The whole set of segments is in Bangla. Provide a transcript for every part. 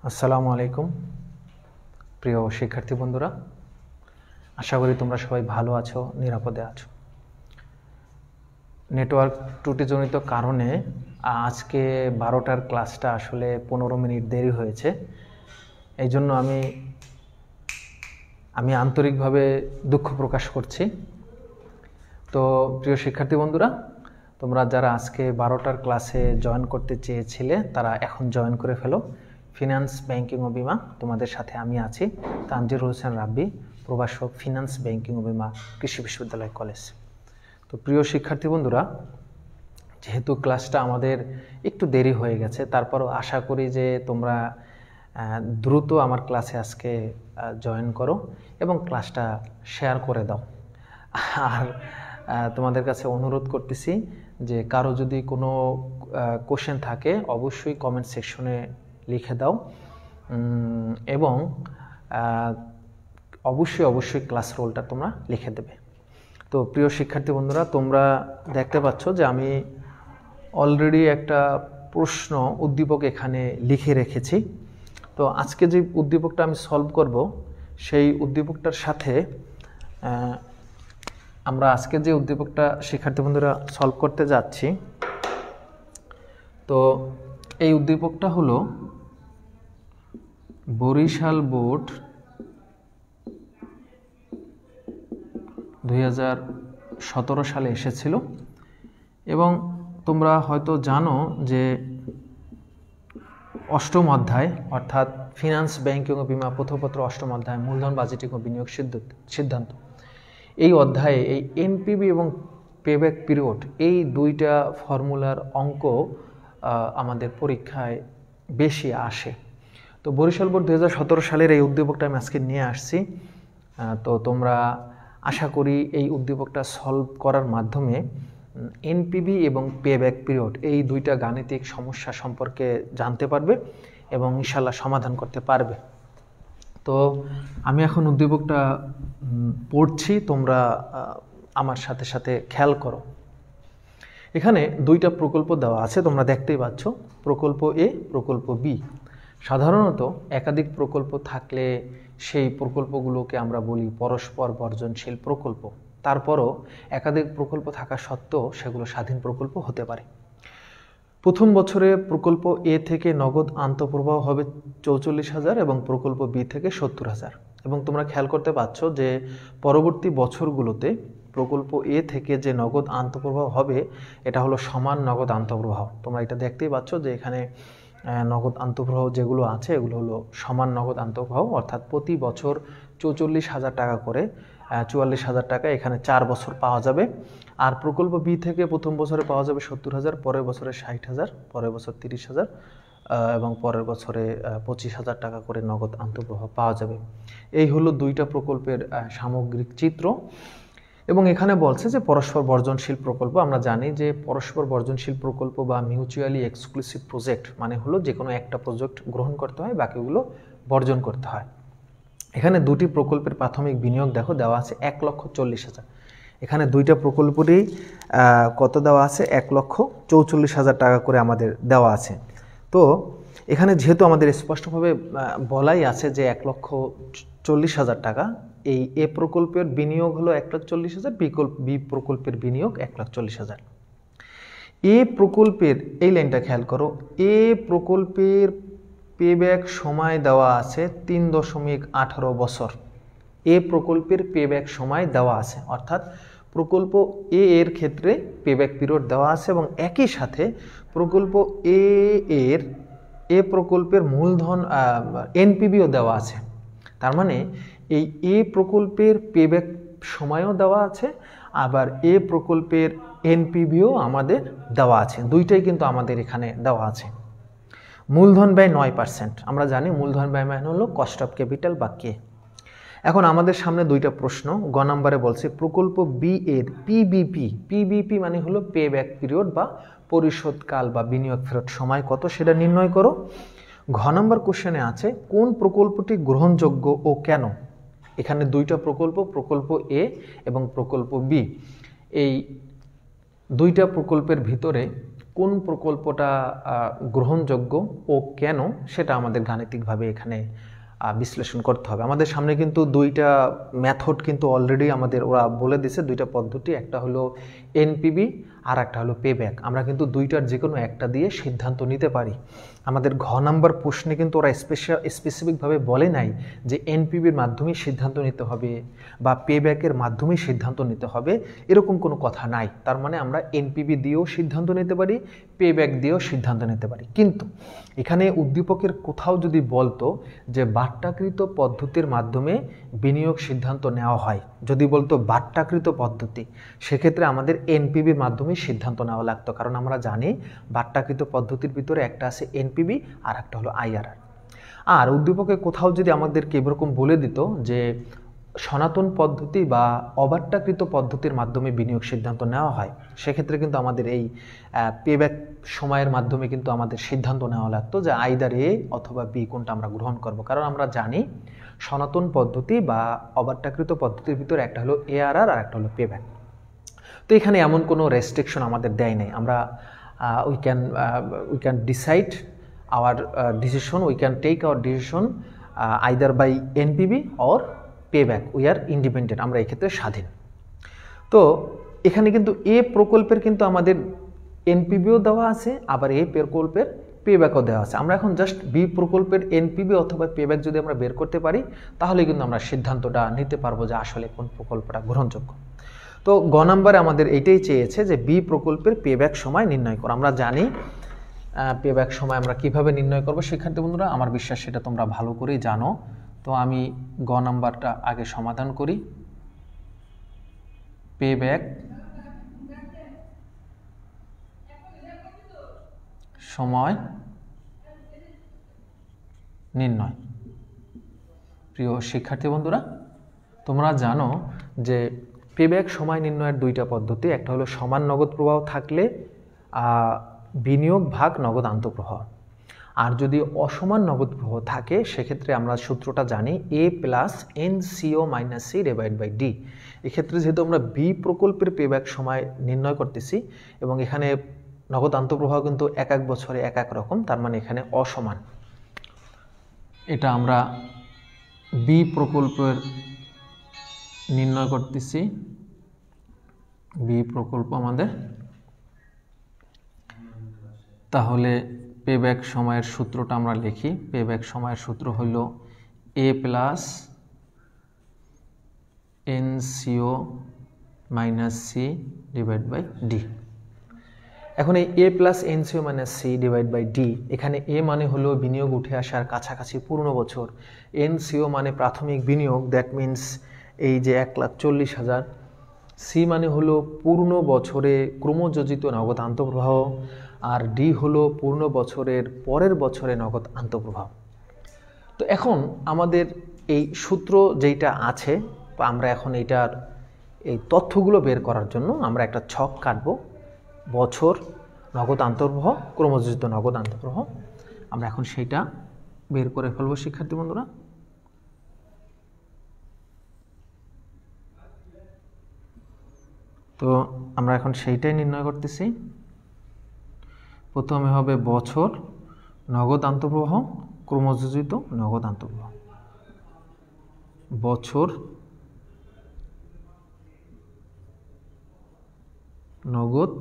আসসালামু আলাইকুম প্রিয় শিক্ষার্থী বন্ধুরা, আশা করি তোমরা সবাই ভালো আছো, নিরাপদে আছো। নেটওয়ার্ক ত্রুটিজনিত কারণে আজকে 12টার ক্লাসটা আসলে 15 মিনিট দেরি হয়েছে। এই জন্য আমি আন্তরিকভাবে দুঃখ প্রকাশ করছি। তো প্রিয় শিক্ষার্থী বন্ধুরা, তোমরা যারা আজকে 12টার ক্লাসে জয়েন করতে চেয়েছিলে তারা এখন জয়েন করে ফেলো। ফিনান্স, ব্যাংকিং ও বিমা, তোমাদের সাথে আমি আছি, তানজিরুল হোসেন রাব্বি, প্রভাষক, ফিনান্স, ব্যাংকিং ও বিমা, কৃষি বিশ্ববিদ্যালয় কলেজ। তো প্রিয় শিক্ষার্থী বন্ধুরা, যেহেতু ক্লাসটা আমাদের একটু দেরি হয়ে গেছে, তারপরও আশা করি যে তোমরা দ্রুত আমার ক্লাসে আজকে জয়েন করো এবং ক্লাসটা শেয়ার করে দাও। আর তোমাদের কাছে অনুরোধ করতেছি যে কারো যদি কোনো কোশ্চেন থাকে অবশ্যই কমেন্ট সেকশনে লিখে দাও এবং অবশ্যই ক্লাস রোলটা তোমরা লিখে দেবে। তো প্রিয় শিক্ষার্থী বন্ধুরা, তোমরা দেখতে পাচ্ছ যে আমি অলরেডি একটা প্রশ্ন উদ্দীপক এখানে লিখে রেখেছি। তো আজকে যে উদ্দীপকটা আমি সলভ করব, সেই উদ্দীপকটার সাথে আমরা আজকে যে উদ্দীপকটা শিক্ষার্থী বন্ধুরা সলভ করতে যাচ্ছি, তো এই উদ্দীপকটা হলো বরিশাল বোর্ড 2017 সালে এসেছিল এবং তোমরা হয়তো জানো যে অষ্টম অধ্যায় অর্থাৎ ফিনান্স, ব্যাংকিং ও বিমা প্রথমপত্র অষ্টম অধ্যায় মূলধন, বাজেটিং ও বিনিয়োগ সিদ্ধান্ত, এই অধ্যায়ে এই এনপিভি এবং পেব্যাক পিরিয়ড, এই দুইটা ফর্মুলার অঙ্ক আমাদের পরীক্ষায় বেশি আসে। তো বরিশাল বোর্ড 2017 সালের এই উদ্দীপকটা আমি আজকে নিয়ে আসছি। তো তোমরা আশা করি এই উদ্দীপকটা সলভ করার মাধ্যমে এনপিভি এবং পেব্যাক পিরিয়ড, এই দুইটা গাণিতিক সমস্যা সম্পর্কে জানতে পারবে এবং ইনশাল্লাহ সমাধান করতে পারবে। তো আমি এখন উদ্দীপকটা পড়ছি, তোমরা আমার সাথে সাথে খেয়াল করো। এখানে দুইটা প্রকল্প দেওয়া আছে, তোমরা দেখতেই পাচ্ছ, প্রকল্প এ, প্রকল্প বি। সাধারণত একাধিক প্রকল্প থাকলে সেই প্রকল্পগুলোকে আমরা বলি পরস্পর বর্জনশীল প্রকল্প। তারপরও একাধিক প্রকল্প থাকা সত্ত্বেও সেগুলো স্বাধীন প্রকল্প হতে পারে। প্রথম বছরে প্রকল্প এ থেকে নগদ আন্তঃপ্রবাহ হবে 44,000 এবং প্রকল্প বি থেকে 70,000। এবং তোমরা খেয়াল করতে পারছো যে পরবর্তী বছরগুলোতে প্রকল্প এ থেকে যে নগদ আন্তঃপ্রবাহ হবে এটা হলো সমান নগদ আন্তঃপ্রবাহ। তোমরা এটা দেখতেই পাচ্ছ যে এখানে নগদ আন্তঃপ্রবাহ যেগুলো আছে এগুলো হলো সমান নগদ আন্তঃপ্রবাহ, অর্থাৎ প্রতি বছর 44,000 টাকা করে 44,000 টাকা এখানে 4 বছর পাওয়া যাবে। আর প্রকল্প বি থেকে প্রথম বছরে পাওয়া যাবে 70,000, পরের বছরে 60,000, পরের বছর 30,000 এবং পরের বছরে 25,000 টাকা করে নগদ আন্তঃপ্রবাহ পাওয়া যাবে। এই হলো দুইটা প্রকল্পের সামগ্রিক চিত্র। এবং এখানে বলছে যে পরস্পর বর্জনশীল প্রকল্প। আমরা জানি যে পরস্পর বর্জনশীল প্রকল্প বা মিউচুয়ালি এক্সক্লুসিভ প্রজেক্ট মানে হলো যে কোনো একটা প্রজেক্ট গ্রহণ করতে হয়, বাকিগুলো বর্জন করতে হয়। এখানে দুটি প্রকল্পের প্রাথমিক বিনিয়োগ দেখো দেওয়া আছে 1,40,000। এখানে দুইটা প্রকল্পেরই কত দেওয়া আছে? 1,44,000 টাকা করে আমাদের দেওয়া আছে। তো এখানে যেহেতু আমাদের স্পষ্টভাবে বলাই আছে যে 1,40,000 টাকা, এই এ প্রকল্পের বিনিয়োগ হলো 1,40,000, বি প্রকল্পের বিনিয়োগ 1,40,000। এ প্রকল্পের এই লাইনটা খেয়াল করো, এ প্রকল্পের পেব্যাক সময় দেওয়া আছে 3.18 বছর। এ প্রকল্পের পেব্যাক সময় দেওয়া আছে, অর্থাৎ প্রকল্প এ এর ক্ষেত্রে পেব্যাক পিরিয়ড দেওয়া আছে এবং একই সাথে প্রকল্প এ প্রকল্পের মূলধন এনপিভিও দেওয়া আছে। তার মানে এই এ প্রকল্পের পেব্যাক সময়ও দেওয়া আছে, আবার এ প্রকল্পের এনপিভিও আমাদের দেওয়া আছে, দুইটাই কিন্তু আমাদের এখানে দেওয়া আছে। মূলধন ব্যয় 9%। আমরা জানি মূলধন ব্যয় মানে হলো কস্ট অফ ক্যাপিটাল বা কে। এখন আমাদের সামনে দুইটা প্রশ্ন। গ নম্বরে বলছে প্রকল্প বি এর পিবিপি মানে হলো পে ব্যাক পিরিয়ড বা পরিশোধকাল বা বিনিয়োগ ফেরত সময় কত সেটা নির্ণয় করো। ঘ নম্বর কোশ্চেনে আছে কোন প্রকল্পটি গ্রহণযোগ্য ও কেন। এখানে দুইটা প্রকল্প, প্রকল্প এ এবং প্রকল্প বি। এই দুইটা প্রকল্পের ভিতরে কোন প্রকল্পটা গ্রহণযোগ্য ও কেন সেটা আমাদের গাণিতিকভাবে এখানে বিশ্লেষণ করতে হবে। আমাদের সামনে কিন্তু দুইটা মেথড কিন্তু অলরেডি আমাদের ওরা বলে দিয়েছে, দুইটা পদ্ধতি, একটা হলো এনপিবি আর একটা হলো পেব্যাক। আমরা কিন্তু দুইটার যে কোনো একটা দিয়ে সিদ্ধান্ত নিতে পারি। আমাদের ঘ নাম্বার প্রশ্নে কিন্তু ওরা স্পেসিফিকভাবে বলে নাই যে এনপিবির মাধ্যমে সিদ্ধান্ত নিতে হবে বা পেব্যাকের মাধ্যমে সিদ্ধান্ত নিতে হবে, এরকম কোনো কথা নাই। তার মানে আমরা এনপিবি দিয়েও সিদ্ধান্ত নিতে পারি, পেব্যাক দিয়েও সিদ্ধান্ত নিতে পারি। কিন্তু এখানে উদ্দীপকের কোথাও যদি বলতো যে বাট্টাকৃত পদ্ধতির মাধ্যমে বিনিয়োগ সিদ্ধান্ত নেওয়া হয়, যদি বলতো বাট্টাকৃত পদ্ধতি, সেক্ষেত্রে আমাদের এনপিবির মাধ্যমে সিদ্ধান্ত নেওয়া লাগতো। কারণ আমরা জানি বাট্টাকৃত পদ্ধতির ভিতরে একটা আছে এনপিবি আর একটা হলো আইআরআর। আর উদ্দীপকে কোথাও যদি আমাদেরকে এরকম বলে দিত যে সনাতন পদ্ধতি বা অবাট্টাকৃত পদ্ধতির মাধ্যমে বিনিয়োগ সিদ্ধান্ত নেওয়া হয়, সেক্ষেত্রে কিন্তু আমাদের এই পেব্যাক সময়ের মাধ্যমে কিন্তু আমাদের সিদ্ধান্ত নেওয়া লাগতো যে আইদার এ অথবা বি কোনটা আমরা গ্রহণ করব। কারণ আমরা জানি সনাতন পদ্ধতি বা অবাট্টাকৃত পদ্ধতির ভিতরে একটা হলো এআরআর আর একটা হলো পেব্যাক। তো এখানে এমন কোনো রেস্ট্রিকশন আমাদের দেয় নাই। আমরা we can decide our decision, we can take our decision either by NPV or payback. We are independent, আমরা এই ক্ষেত্রে স্বাধীন। তো এখানে কিন্তু এ প্রকল্পের কিন্তু আমাদের এনপিবিও দেওয়া আছে, আবার এ প্রকল্পের পেব্যাকও দেওয়া আছে। আমরা এখন জাস্ট বি প্রকল্পের এনপিবি অথবা পেব্যাক যদি আমরা বের করতে পারি, তাহলে কিন্তু আমরা সিদ্ধান্তটা নিতে পারবো যে আসলে কোন প্রকল্পটা গ্রহণযোগ্য। তো গ নাম্বারে আমাদের এইটাই চেয়েছে যে বি প্রকল্পের পেব্যাক সময় নির্ণয় করো। আমরা জানি পেব্যাক সময় আমরা কিভাবে নির্ণয় করব, শিক্ষার্থী বন্ধুরা আমার বিশ্বাস সেটা তোমরা ভালো করেই জানো। তো আমি গ নাম্বারটা আগে সমাধান করি। পেব্যাক সময় নির্ণয়। প্রিয় শিক্ষার্থী বন্ধুরা, তোমরা জানো যে পেব্যাক সময় নির্ণয়ের দুইটা পদ্ধতি, একটা হলো সমান নগদ প্রবাহ থাকলে বিনিয়োগ ভাগ নগদ আন্তঃপ্রবাহ, আর যদি অসমান নগদ প্রবাহ থাকে সেক্ষেত্রে আমরা সূত্রটা জানি A plus NCO minus C divide by D. এক্ষেত্রে যেহেতু আমরা বি প্রকল্পের পেব্যাক সময় নির্ণয় করতেছি এবং এখানে নগদ আন্তঃপ্রবাহ কিন্তু এক এক বছরে এক এক রকম, তার মানে এখানে অসমান, এটা আমরা বি প্রকল্পের নির্ণয় করতেছি। বি প্রকল্প আমাদের, তাহলে পেব্যাক সময়ের সূত্রটা আমরা লিখি। পেব্যাক সময়ের সূত্র হইল A plus NCO minus C divide by D. এখন এই A plus NCO minus C divide by D, এখানে এ মানে হলো বিনিয়োগ উঠে আসার কাছাকাছি পুরনো বছর, এনসিও মানে প্রাথমিক বিনিয়োগ, দ্যাট মিন্স এই যে 1,40,000, সি মানে হলো পূর্ণ বছরে ক্রমযোজিত নগদ আন্তঃপ্রবাহ, আর ডি হলো পূর্ণ বছরের পরের বছরে নগদ আন্তঃপ্রবাহ। তো এখন আমাদের এই সূত্র যেটা আছে, আমরা এখন এইটার এই তথ্যগুলো বের করার জন্য আমরা একটা ছক কাটব। বছর, নগদ আন্তঃপ্রবাহ, ক্রমযোজিত নগদ আন্তঃপ্রবাহ, আমরা এখন সেইটা বের করে ফেলবো শিক্ষার্থী বন্ধুরা। তো আমরা এখন সেইটাই নির্ণয় করতেছি। প্রথমে হবে বছর, নগদ আন্তঃপ্রবাহ, ক্রমযোজিত নগদ আন্তঃপ্রবাহ। বছর, নগদ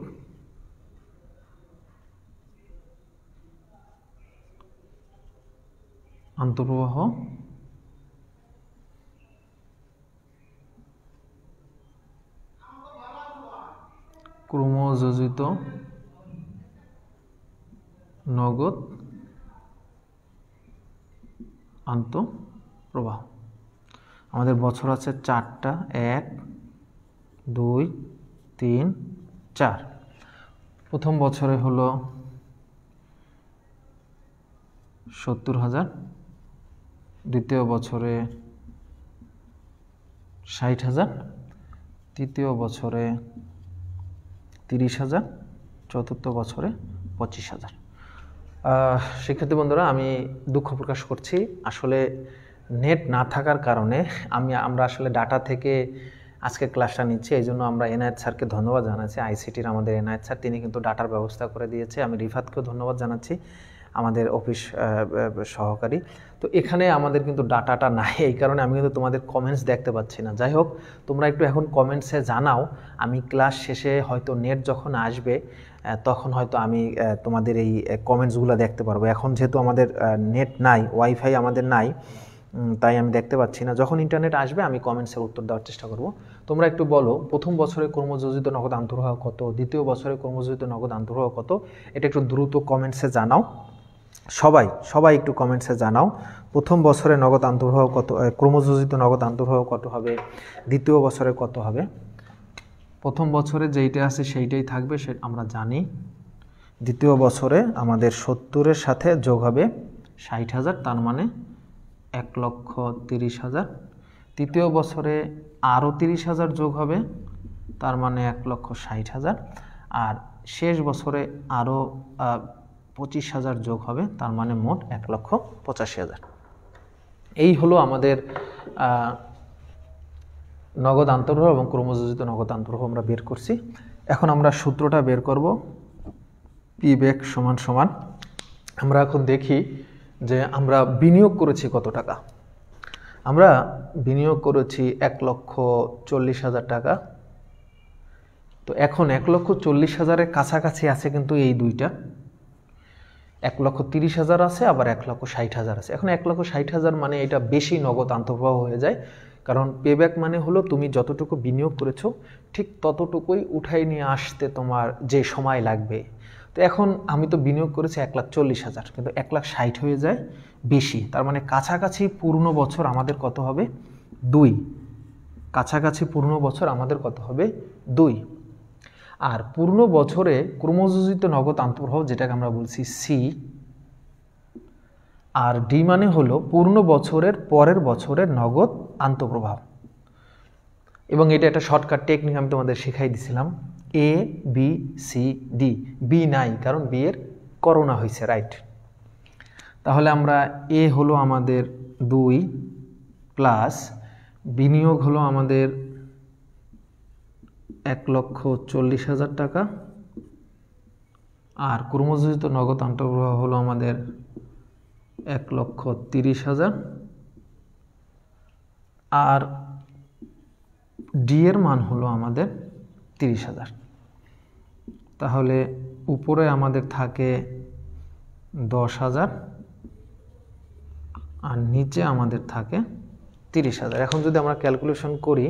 আন্তঃপ্রবাহ, ক্রমযোজিত নগদ আন্তঃপ্রবাহ। আমাদের বছর আছে 4টা, 1, 2, 3, 4। প্রথম বছরে হলো 70,000, দ্বিতীয় বছরে 60,000, তৃতীয় বছরে 30,000, চতুর্থ বছরে 25,000। শিক্ষার্থী বন্ধুরা, আমি দুঃখ প্রকাশ করছি, আসলে নেট না থাকার কারণে আমরা আসলে ডাটা থেকে আজকে ক্লাসটা নিচ্ছি, এই জন্য আমরা এনায়েত স্যারকে ধন্যবাদ জানাচ্ছি। আইসিটির আমাদের এনায়েত স্যার, তিনি কিন্তু ডাটার ব্যবস্থা করে দিয়েছে। আমি রিফাতকেও ধন্যবাদ জানাচ্ছি, আমাদের অফিস সহকারী। তো এখানে আমাদের কিন্তু ডাটাটা নাই, এই কারণে আমি কিন্তু তোমাদের কমেন্টস দেখতে পাচ্ছি না। যাই হোক, তোমরা একটু এখন কমেন্টসে জানাও, আমি ক্লাস শেষে হয়তো নেট যখন আসবে তখন হয়তো আমি তোমাদের এই কমেন্টসগুলো দেখতে পারবো। এখন যেহেতু আমাদের নেট নাই, ওয়াইফাই আমাদের নাই, তাই আমি দেখতে পাচ্ছি না। যখন ইন্টারনেট আসবে আমি কমেন্টসের উত্তর দেওয়ার চেষ্টা করব। তোমরা একটু বলো, প্রথম বছরে কর্মযোজিত নগদ আন্তঃপ্রবাহ কত, দ্বিতীয় বছরে কর্মযোজিত নগদ আন্তঃপ্রবাহ কত, এটা একটু দ্রুত কমেন্টসে জানাও। সবাই একটু কমেন্টসে জানাও, প্রথম বছরে নগদ আন্তঃপ্রবাহ কত, ক্রমযোজিত নগদ আন্তঃপ্রবাহ কত হবে, দ্বিতীয় বছরে কত হবে। প্রথম বছরে যেইটা আছে সেইটাই থাকবে, সে আমরা জানি। দ্বিতীয় বছরে আমাদের 70-এর সাথে যোগ হবে 60,000, তার মানে 1,30,000। তৃতীয় বছরে আরও 30,000 যোগ হবে, তার মানে 1,60,000। আর শেষ বছরে আরও 25,000 যোগ হবে, তার মানে মোট 1,85,000। এই হলো আমাদের নগদ আন্তঃপ্রবাহ এবং ক্রমযোজিত নগদ আন্তঃপ্রবাহ আমরা বের করছি। এখন আমরা সূত্রটা বের করব, পি ব্যাক সমান সমান। আমরা এখন দেখি যে আমরা বিনিয়োগ করেছি কত টাকা। আমরা বিনিয়োগ করেছি 1,40,000 টাকা। তো এখন 1,40,000-এর কাছাকাছি আছে কিন্তু এই দুইটা, 1,30,000 আছে, আবার 1,60,000 আছে। এখন 1,60,000 মানে এটা বেশি নগদ আন্তঃপ্রবাহ হয়ে যায়, কারণ পেব্যাক মানে হলো তুমি যতটুকু বিনিয়োগ করেছো ঠিক ততটুকুই উঠাই নিয়ে আসতে তোমার যে সময় লাগবে। তো এখন আমি তো বিনিয়োগ করেছি 1,40,000, কিন্তু 1,60,000 হয়ে যায় বেশি, তার মানে কাছাকাছি পূর্ণ বছর আমাদের কত হবে, 2। কাছাকাছি পূর্ণ বছর আমাদের কত হবে, 2। আর পূর্ণ বছরে ক্রমযোজিত নগদ আন্তঃপ্রবাহ, যেটাকে আমরা বলছি সি, আর ডি মানে হলো পূর্ণ বছরের পরের বছরের নগদ আন্তঃপ্রবাহ। এবং এটা একটা শর্টকাট টেকনিক আমি তোমাদের শিখাই দিছিলাম, A B C D. B নাই, কারণ বি এর করোনা হয়েছে, রাইট। তাহলে আমরা এ হলো আমাদের 2 প্লাস বিনিয়োগ হলো আমাদের 1,40,000 টাকা, আর ক্রমযোজিত নগদ আন্তঃপ্রবাহ হলো আমাদের 1,30,000, আর ডি এর মান হলো আমাদের 30,000। তাহলে উপরে আমাদের থাকে 10,000 আর নিচে আমাদের থাকে 30,000। এখন যদি আমরা ক্যালকুলেশন করি,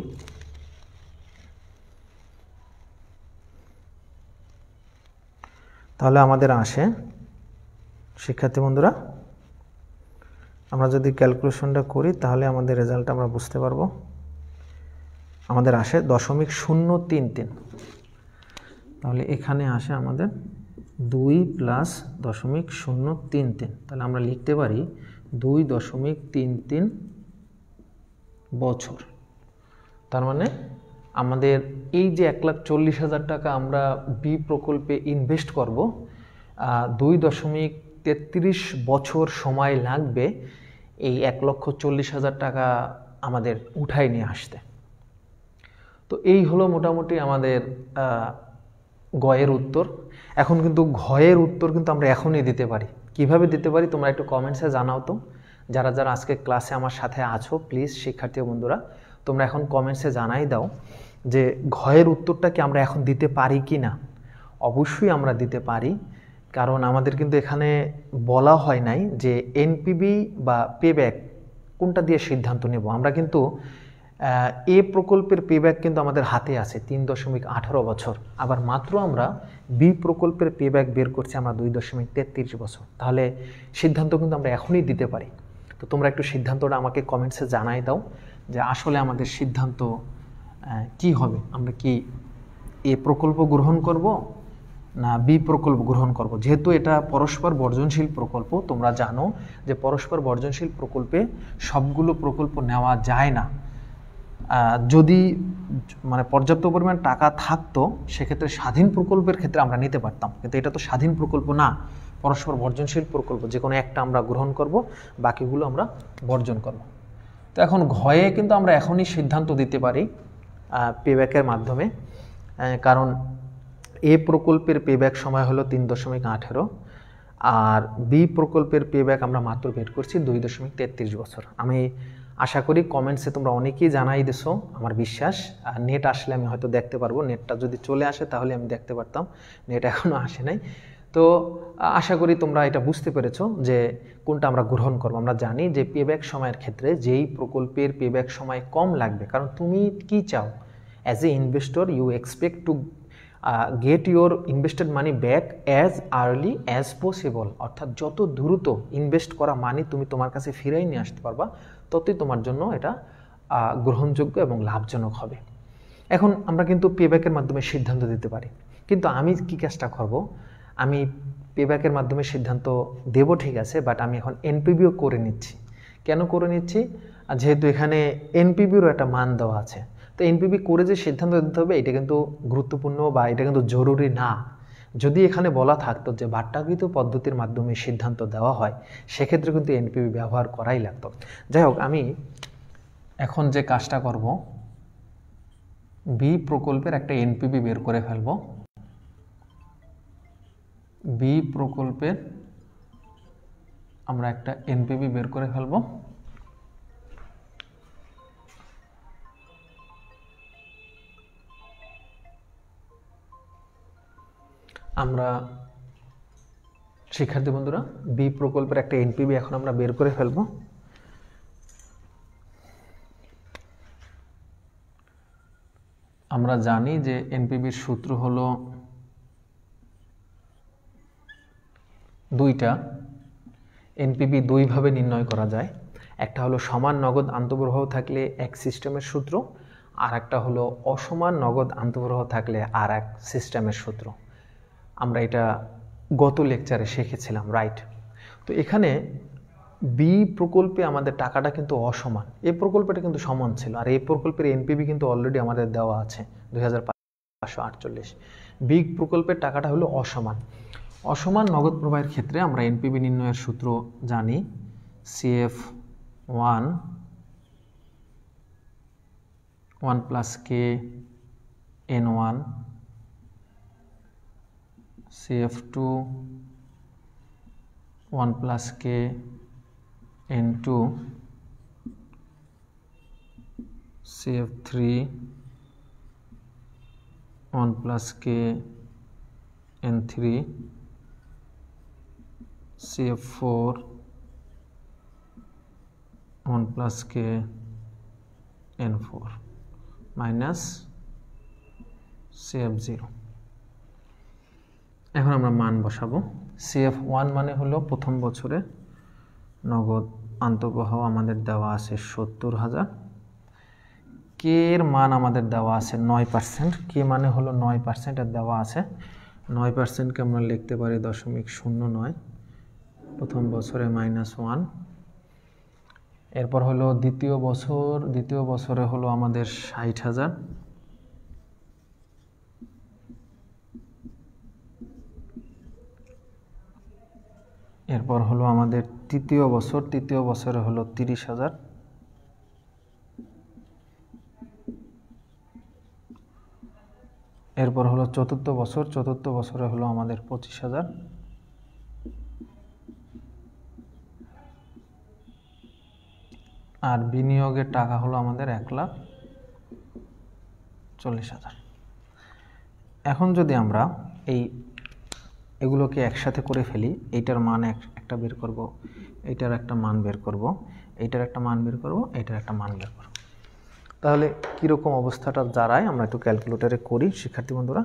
তাহলে আমাদের আসে, শিক্ষার্থী বন্ধুরা, আমরা যদি ক্যালকুলেশনটা করি তাহলে আমাদের রেজাল্টটা আমরা বুঝতে পারবো। আমাদের আসে 0.033। তাহলে এখানে আসে আমাদের 2 প্লাস 0.033। তাহলে আমরা লিখতে পারি 2.33 বছর। তার মানে আমাদের এই যে 1,40,000 টাকা আমরা বি প্রকল্পে ইনভেস্ট করব, 2.33 বছর সময় লাগবে এই 1,40,000 টাকা আমাদের উঠাই নিয়ে আসতে। তো এই হলো মোটামুটি আমাদের গয়ের উত্তর। এখন কিন্তু ঘয়ের উত্তর কিন্তু আমরা এখনই দিতে পারি। কিভাবে দিতে পারি তোমরা একটু কমেন্টসে জানাও তো। যারা যারা আজকে ক্লাসে আমার সাথে আছো, প্লিজ শিক্ষার্থী বন্ধুরা তোমরা এখন কমেন্টসে জানাই দাও যে ঘয়ের উত্তরটা কি আমরা এখন দিতে পারি কি না। অবশ্যই আমরা দিতে পারি, কারণ আমাদের কিন্তু এখানে বলা হয় নাই যে এনপিবি বা পেব্যাক কোনটা দিয়ে সিদ্ধান্ত নেব। আমরা কিন্তু এ প্রকল্পের পেব্যাক কিন্তু আমাদের হাতে আছে 3.18 বছর, আবার মাত্র আমরা বি প্রকল্পের পেব্যাক বের করছি আমরা 2.33 বছর। তাহলে সিদ্ধান্ত কিন্তু আমরা এখনই দিতে পারি। তো তোমরা একটু সিদ্ধান্তটা আমাকে কমেন্টসে জানাই দাও যে আসলে আমাদের সিদ্ধান্ত কি হবে। আমরা কি এ প্রকল্প গ্রহণ করব না বি প্রকল্প গ্রহণ করব। যেহেতু এটা পরস্পর বর্জনশীল প্রকল্প, তোমরা জানো যে পরস্পর বর্জনশীল প্রকল্পে সবগুলো প্রকল্প নেওয়া যায় না। যদি মানে পর্যাপ্ত পরিমাণ টাকা থাকতো সেক্ষেত্রে স্বাধীন প্রকল্পের ক্ষেত্রে আমরা নিতে পারতাম, কিন্তু এটা তো স্বাধীন প্রকল্প না, পরস্পর বর্জনশীল প্রকল্প। যে কোনো একটা আমরা গ্রহণ করব, বাকিগুলো আমরা বর্জন করব। তো এখন ঘয়ে কিন্তু আমরা এখনই সিদ্ধান্ত দিতে পারি পেব্যাকের মাধ্যমে, কারণ এ প্রকল্পের পেব্যাক সময় হলো 3.18 আর বি প্রকল্পের পেব্যাক আমরা মাত্র বের করছি 2.33 বছর। আমি আশা করি কমেন্টসে তোমরা অনেকেই জানাই দিছো, আমার বিশ্বাস। আর নেট আসলে আমি হয়তো দেখতে পারবো, নেটটা যদি চলে আসে তাহলে আমি দেখতে পারতাম, নেট এখনও আসে নাই। তো আশা করি তোমরা এটা বুঝতে পেরেছো যে কোনটা আমরা গ্রহণ করবো। আমরা জানি যে পেব্যাক সময়ের ক্ষেত্রে যেই প্রকল্পের পেব্যাক সময় কম লাগবে, কারণ তুমি কি চাও as a investor, you expect to get your invested money back as early as possible, অর্থাৎ যত দ্রুত ইনভেস্ট করা মানি তুমি তোমার কাছে ফিরাই নিয়ে আসতে পারবা, ততই তোমার জন্য এটা গ্রহণযোগ্য এবং লাভজনক হবে। এখন আমরা কিন্তু পেব্যাকের মাধ্যমে সিদ্ধান্ত দিতে পারি, কিন্তু আমি কি কাজটা করব, আমি পেব্যাকের মাধ্যমে সিদ্ধান্ত দেব ঠিক আছে, বাট আমি এখন এনপিবিও করে নিচ্ছি। কেন করে নিচ্ছি? যেহেতু এখানে এনপিবিরও একটা মান দেওয়া আছে, তো এনপিবি করে যে সিদ্ধান্ত দিতে হবে এটা কিন্তু গুরুত্বপূর্ণ বা এটা কিন্তু জরুরি না। যদি এখানে বলা থাকতো যে বাট্টাকৃত পদ্ধতির মাধ্যমে সিদ্ধান্ত দেওয়া হয়, সেক্ষেত্রে কিন্তু এনপিবি ব্যবহার করাই লাগতো। যাই হোক, আমি এখন যে কাজটা করব, বি প্রকল্পের একটা এনপিবি বের করে ফেলব। বি প্রকল্পের আমরা একটা এনপিবি বের করে ফেলব। আমরা শিক্ষার্থী বন্ধুরা বি প্রকল্পের একটা এনপিবি এখন আমরা বের করে ফেলব। আমরা জানি যে এনপিবির সূত্র হলো দুইটা। এনপিবি দুইভাবে নির্ণয় করা যায়, একটা হলো সমান নগদ আন্তঃপ্রবাহ থাকলে এক সিস্টেমের সূত্র, আর একটা হলো অসমান নগদ আন্তঃপ্রবাহ থাকলে আর এক সিস্টেমের সূত্র। আমরা এটা গত লেকচারে শিখেছিলাম, রাইট? তো এখানে বি প্রকল্পে আমাদের টাকাটা কিন্তু অসমান, এই প্রকল্পটা কিন্তু সমান ছিল, আর এই প্রকল্পের এনপিবি কিন্তু অলরেডি আমাদের দেওয়া আছে 2548। বি প্রকল্পের টাকাটা হলো অসমান। অসমান নগদ প্রবাহের ক্ষেত্রে আমরা এনপিবি নির্ণয়ের সূত্র জানি, CF1 1 + K N1, CF2 1 + K N2, CF3 1 + K N3, CF4 1 + K N4 minus CF0। এখন আমরা মান বসাবো। CF1 মানে হলো প্রথম বছরে নগদ আন্তঃপ্রবাহ আমাদের দেওয়া আছে 70,000। কে এর মান আমাদের দেওয়া আছে 9%, কে মানে হলো 9% এর দেওয়া আছে। 9%কে আমরা লিখতে পারি 0.09, প্রথম বছরে -1। এরপর হলো দ্বিতীয় বছরে হলো আমাদের 60,000। এরপর হলো আমাদের তৃতীয় বছরে হলো 30,000। এরপর হলো চতুর্থ বছরে হলো আমাদের 25,000। আর বিনিয়োগের টাকা হলো আমাদের 1,40,000। এখন যদি আমরা এগুলোকে একসাথে করে ফেলি, এইটার মান একটা বের করব, এইটার একটা মান বের করব, এইটার একটা মান বের করব, এইটার একটা মান বের করব, তাহলে কীরকম অবস্থাটা দাঁড়ায় আমরা একটু ক্যালকুলেটরে করি শিক্ষার্থী বন্ধুরা।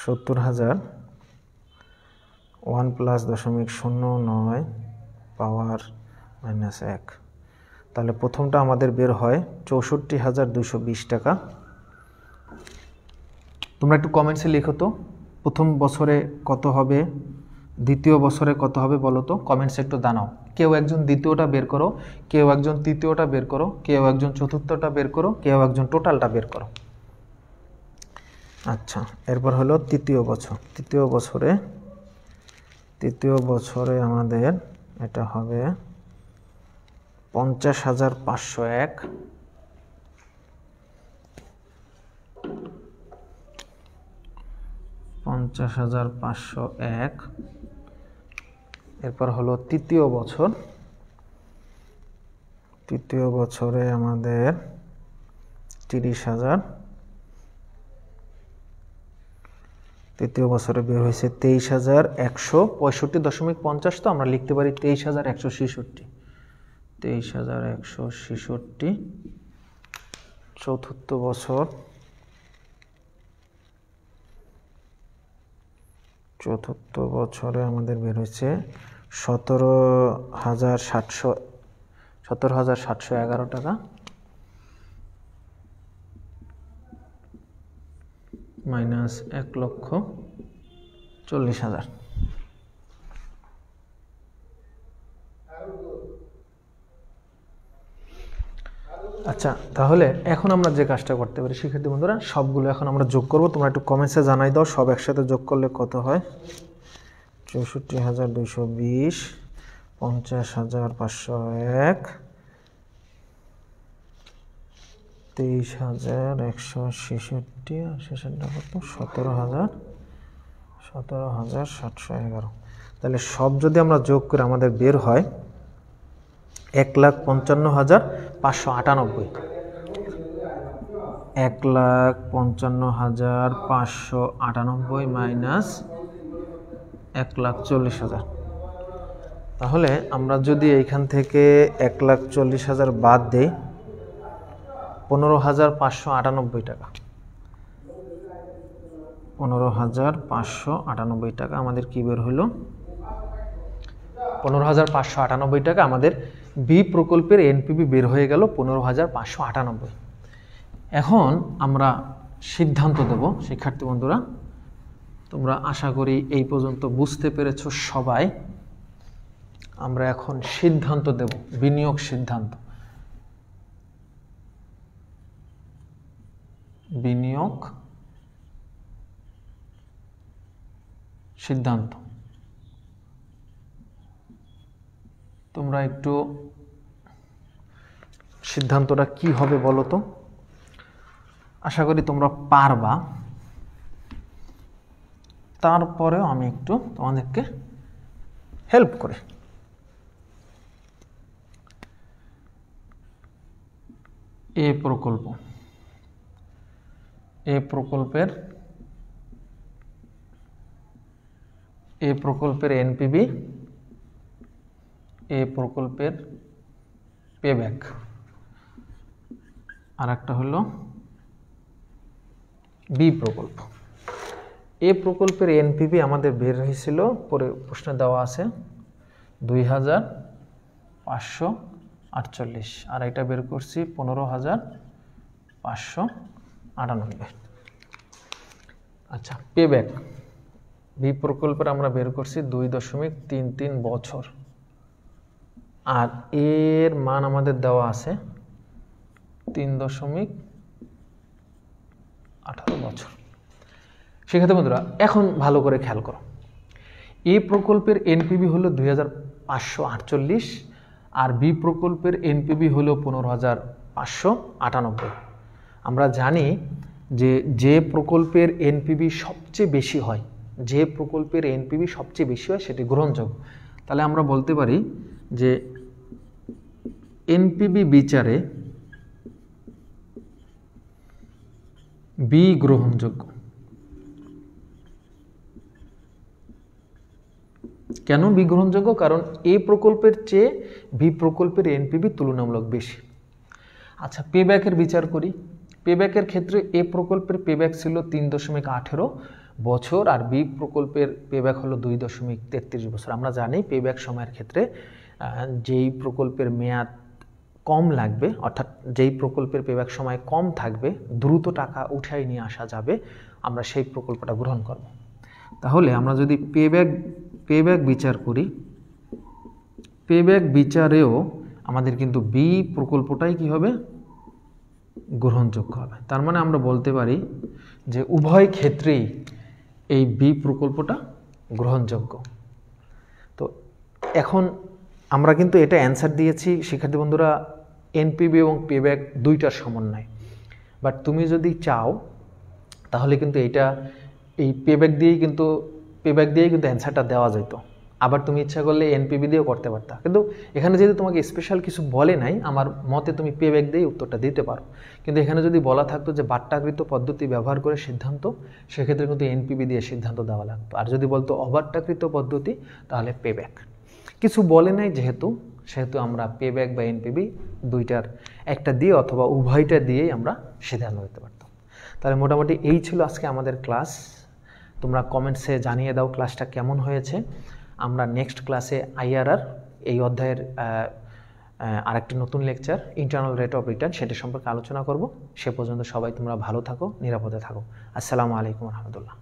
70,000 1 + 0.09 পাওয়ার -1, তাহলে প্রথমটা আমাদের বের হয় 64,220 টাকা। তোমরা একটু কমেন্টসে লিখো তো প্রথম বছরে কত হবে, দ্বিতীয় বছরে কত হবে বলো তো, কমেন্টসে একটু জানাও। কেউ একজন দ্বিতীয়টা বের করো, কেউ একজন তৃতীয়টা বের করো, কেউ একজন চতুর্থটা বের করো, কেউ একজন টোটালটা বের করো। আচ্ছা, এরপর হলো তৃতীয় বছরে আমাদের এটা হবে 50,501, এরপর হলো তৃতীয় বছর। তৃতীয় বছরে আমাদের 30,000, তৃতীয় বছরে বের হয়েছে 23,165.50, তো আমরা লিখতে পারি 23,166, 23,166। চতুর্থ বছর, চতুর্থ বছরে আমাদের বের হয়েছে 17,711 টাকা, মাইনাস 1,40,000। আচ্ছা, তাহলে এখন আমরা যে কাজটা করতে পারি শিক্ষার্থী বন্ধুরা, সবগুলো এখন আমরা যোগ করব। তোমরা একটু কমেন্টসে জানাই দাও সব একসাথে যোগ করলে কত হয়। 64,220, 50,501, 23,166, আর শেষেরটা কত 17,711। তাহলে সব যদি আমরা যোগ করে আমাদের বের হয় 1,55,598, 1,55,598 মাইনাস 1,40,000। তাহলে আমরা যদি এইখান থেকে 1,40,000 বাদ দেই, 15,598 টাকা, 15,598 টাকা আমাদের কি বের হলো? 15,598 টাকা আমাদের বি প্রকল্পের এনপিভি বের হয়ে গেল 15,598। এখন আমরা সিদ্ধান্ত দেব শিক্ষার্থী বন্ধুরা। তোমরা আশা করি এই পর্যন্ত বুঝতে পেরেছো সবাই। আমরা এখন সিদ্ধান্ত দেব, বিনিয়োগ সিদ্ধান্ত। বিনিয়োগ সিদ্ধান্ত। তোমরা একটু সিদ্ধান্তটা কি হবে বলো তো? আশা করি তোমরা পারবা, তারপরেও আমি একটু তোমাদেরকে হেল্প করি। এ প্রকল্প, এ প্রকল্পের এনপিভি, এ প্রকল্পের পেব্যাক, আর একটা হলো বি প্রকল্প। এ প্রকল্পের এনপিভি আমাদের বের হয়েছিল, পরে প্রশ্নে দেওয়া আছে 2,548, আর এটা বের করছি 15,598। আচ্ছা, পেব্যাক বি প্রকল্পের আমরা বের করছি 2.33 বছর, আর এর মান আমাদের দেওয়া আছে 3.18 বছর। শিক্ষার্থী বন্ধুরা এখন ভালো করে খেয়াল করো, এ প্রকল্পের এনপিভি হলো 2,548 আর বি প্রকল্পের এনপিভি হলো 15,598। আমরা জানি যে প্রকল্পের এনপিভি সবচেয়ে বেশি হয়, যে প্রকল্পের এনপিভি সবচেয়ে বেশি হয় সেটি গ্রহণযোগ্য। তাহলে আমরা বলতে পারি যে এনপিভি বিচারে বি গ্রহণযোগ্য। কেন বি গ্রহণযোগ্য? কারণ এ প্রকল্পের চেয়ে বি প্রকল্পের এনপিভি তুলনামূলক বেশি। আচ্ছা, পেব্যাকের বিচার করি। পেব্যাকের ক্ষেত্রে এ প্রকল্পের পেব্যাক ছিল 3.18 বছর আর বি প্রকল্পের পেব্যাক হলো 2.33 বছর। আমরা জানি পেব্যাক সময়ের ক্ষেত্রে যেই প্রকল্পের মেয়াদ কম লাগবে, অর্থাৎ যেই প্রকল্পের পেব্যাক সময় কম থাকবে, দ্রুত টাকা উঠাই নিয়ে আসা যাবে, আমরা সেই প্রকল্পটা গ্রহণ করব। তাহলে আমরা যদি পেব্যাক বিচার করি, পেব্যাক বিচারেও আমাদের কিন্তু বি প্রকল্পটাই কি হবে? গ্রহণযোগ্য হবে। তার মানে আমরা বলতে পারি যে উভয় ক্ষেত্রেই এই বি প্রকল্পটা গ্রহণযোগ্য। তো এখন আমরা কিন্তু এটা অ্যান্সার দিয়েছি শিক্ষার্থী বন্ধুরা এনপিভি এবং পেব্যাক দুইটার সমন্বয়। বাট তুমি যদি চাও তাহলে কিন্তু এই পেব্যাক দিয়েই কিন্তু অ্যান্সারটা দেওয়া যেত। আবার তুমি ইচ্ছা করলে এনপিভি দিয়েও করতে পারতা, কিন্তু এখানে যদি তোমাকে স্পেশাল কিছু বলে নাই, আমার মতে তুমি পেব্যাক দিয়ে উত্তরটা দিতে পারো। কিন্তু এখানে যদি বলা থাকতো যে বাট্টাকৃত পদ্ধতি ব্যবহার করে সিদ্ধান্ত, সেক্ষেত্রে কিন্তু এনপিভি দিয়ে সিদ্ধান্ত দেওয়া লাগতো। আর যদি বলতো অবাট্টাকৃত পদ্ধতি, তাহলে পেব্যাক। কিছু বলে নাই সেহেতু আমরা পেব্যাক বা এনপিভি দুইটার একটা দিয়ে অথবা উভয়টা দিয়েই আমরা সিদ্ধান্ত নিতে পারতাম। তাহলে মোটামুটি এই ছিল আজকে আমাদের ক্লাস। তোমরা কমেন্টসে জানিয়ে দাও ক্লাসটা কেমন হয়েছে। আমরা নেক্সট ক্লাসে আইআরআর এই অধ্যায়ের আরেকটি নতুন lecture internal rate of return সেটা সম্পর্কে আলোচনা করব। সে পর্যন্ত সবাই তোমরা ভালো থাকো, নিরাপদে থাকো। আসসালামু আলাইকুম রহমতুল্লাহ।